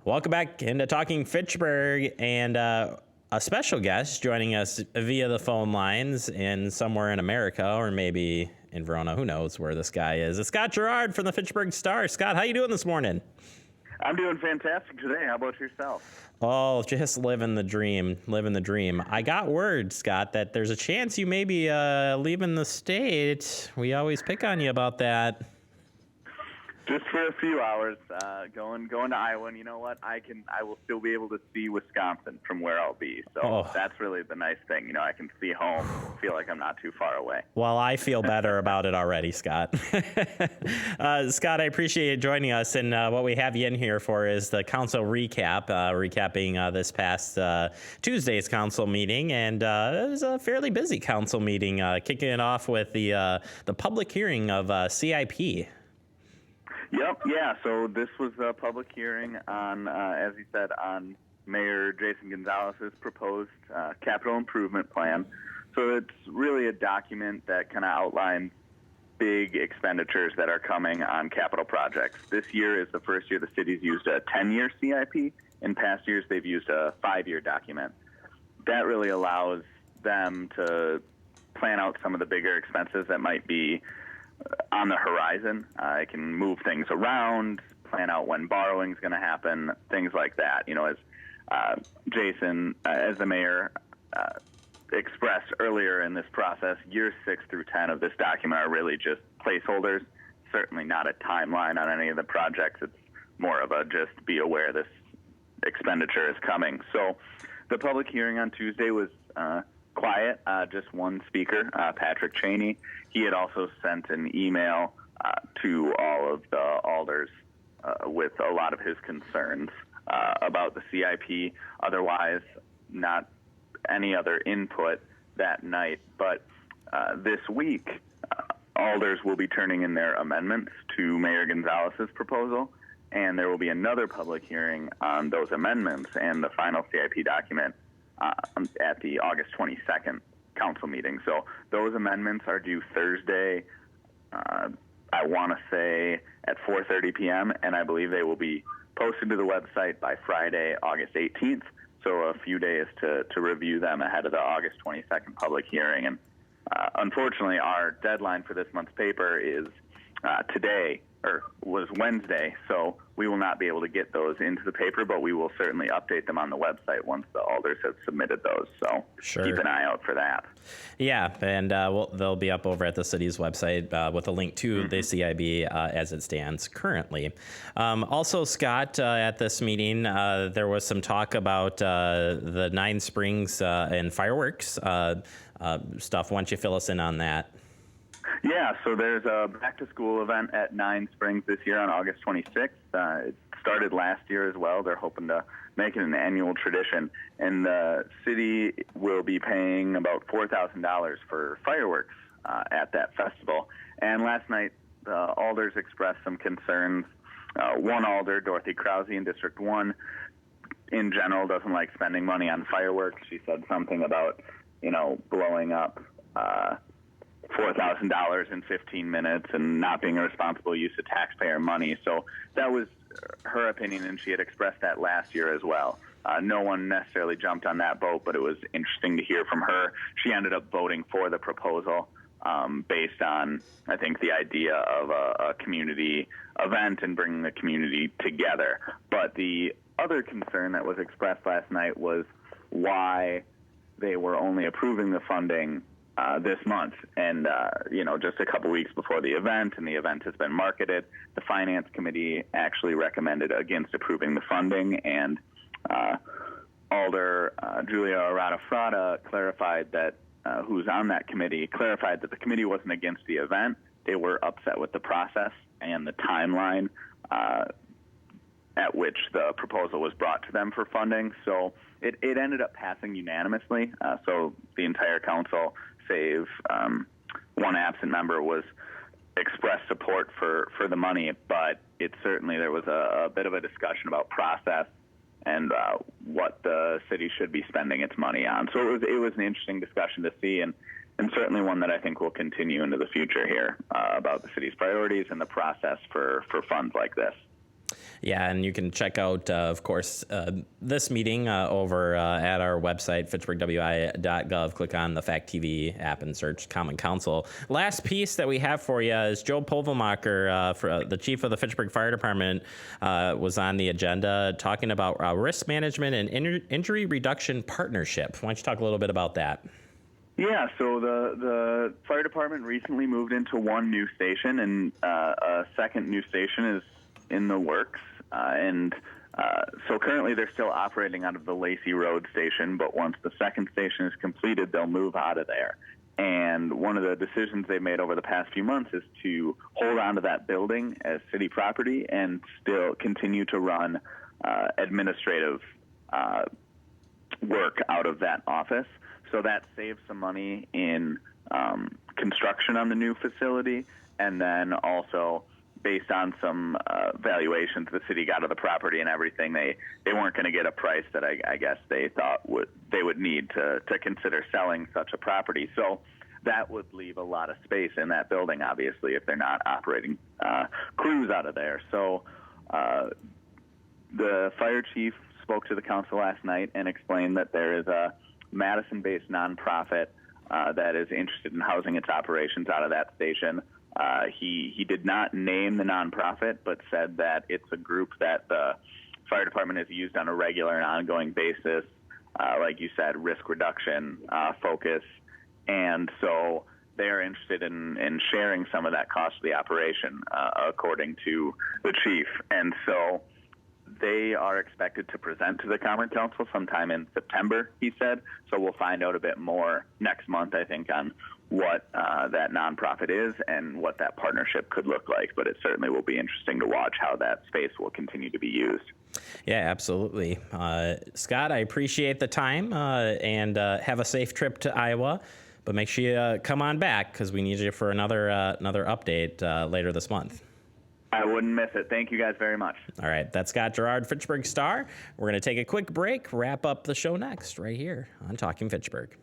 Welcome back into Talking Fitchburg, and a special guest joining us via the phone lines in somewhere in America, or maybe in Verona. Who knows where this guy is? It's Scott Gerard from the Fitchburg Star. Scott, how you doing this morning? I'm doing fantastic today. How about yourself? Oh, just living the dream, living the dream. I got word, Scott, that there's a chance you may be leaving the state. We always pick on you about that. Just for a few hours, going to Iowa, and you know what? I will still be able to see Wisconsin from where I'll be. So That's really the nice thing. You know, I can see home, feel like I'm not too far away. Well, I feel better about it already, Scott. Scott, I appreciate you joining us. And what we have you in here for is the council recap, recapping this past Tuesday's council meeting. And it was a fairly busy council meeting, kicking it off with the public hearing of CIP. Yep, yeah, so this was a public hearing on, as you said, on Mayor Jason Gonzalez's proposed capital improvement plan. So it's really a document that kind of outlines big expenditures that are coming on capital projects. This year is the first year the city's used a 10-year CIP. In past years, they've used a 5-year document. That really allows them to plan out some of the bigger expenses that might be on the horizon. I can move things around, plan out when borrowing is going to happen, things like that. You know, as Jason, as the mayor, expressed earlier in this process, years 6 through 10 of this document are really just placeholders, certainly not a timeline on any of the projects. It's more of a just be aware this expenditure is coming. So the public hearing on Tuesday was quiet, just one speaker, Patrick Cheney. He had also sent an email to all of the alders with a lot of his concerns about the CIP. Otherwise, not any input that night. But this week, alders will be turning in their amendments to Mayor Gonzalez's proposal, and there will be another public hearing on those amendments and the final CIP document at the August 22nd council meeting. So those amendments are due Thursday, I want to say at 4:30 p.m., and I believe they will be posted to the website by Friday, August 18th. So a few days to review them ahead of the August 22nd public hearing. And unfortunately, our deadline for this month's paper is today, or was Wednesday, so we will not be able to get those into the paper, but we will certainly update them on the website once the alders have submitted those. So Keep an eye out for that. Yeah, and they'll be up over at the city's website with a link to the CIB as it stands currently. Also, Scott, at this meeting, there was some talk about the Nine Springs and fireworks stuff. Why don't you fill us in on that? Yeah, so there's a back-to-school event at Nine Springs this year on August 26th. It started last year as well. They're hoping to make it an annual tradition. And the city will be paying about $4,000 for fireworks at that festival. And last night, the alders expressed some concerns. One alder, Dorothy Krause in District 1, in general doesn't like spending money on fireworks. She said something about, blowing up $4,000 in 15 minutes and not being a responsible use of taxpayer money. So that was her opinion, and she had expressed that last year as well. No one necessarily jumped on that boat, but it was interesting to hear from her. She ended up voting for the proposal based on, I think, the idea of a community event and bringing the community together. But the other concern that was expressed last night was why they were only approving the funding this month, and just a couple weeks before the event, and the event has been marketed. The Finance Committee actually recommended against approving the funding, and Alder Julia Arata-Frada clarified that, who's on that committee, clarified that the committee wasn't against the event. They were upset with the process and the timeline at which the proposal was brought to them for funding. So it ended up passing unanimously. So the entire council, save one absent member, was expressed support for the money, but there was a bit of a discussion about process and what the city should be spending its money on. So it was an interesting discussion to see, and certainly one that I think will continue into the future here about the city's priorities and the process for funds like this. Yeah, and you can check out, of course, this meeting over at our website, fitchburgwi.gov. Click on the FACTv app and search Common Council. Last piece that we have for you is Joe Povelmacher, the chief of the Fitchburg Fire Department, was on the agenda talking about risk management and injury reduction partnership. Why don't you talk a little bit about that? Yeah, so the fire department recently moved into one new station, and a second new station is in the works. So currently they're still operating out of the Lacey Road station, but once the second station is completed, they'll move out of there. And one of the decisions they made over the past few months is to hold on to that building as city property and still continue to run administrative work out of that office. So that saves some money in construction on the new facility, and then also based on some valuations the city got of the property and everything, they weren't going to get a price that I guess they thought they would need to consider selling such a property. So that would leave a lot of space in that building, obviously, if they're not operating crews out of there. So the fire chief spoke to the council last night and explained that there is a Madison-based nonprofit that is interested in housing its operations out of that station. He did not name the nonprofit, but said that it's a group that the fire department has used on a regular and ongoing basis, like you said, risk reduction focus. And so they're interested in sharing some of that cost of the operation, according to the chief. And so they are expected to present to the Common Council sometime in September, he said. So we'll find out a bit more next month, I think, on what that nonprofit is and what that partnership could look like. But it certainly will be interesting to watch how that space will continue to be used. Yeah, absolutely. Scott, I appreciate the time and have a safe trip to Iowa. But make sure you come on back because we need you for another update later this month. I wouldn't miss it. Thank you guys very much. All right. That's Scott Gerard, Fitchburg Star. We're going to take a quick break, wrap up the show next right here on Talking Fitchburg.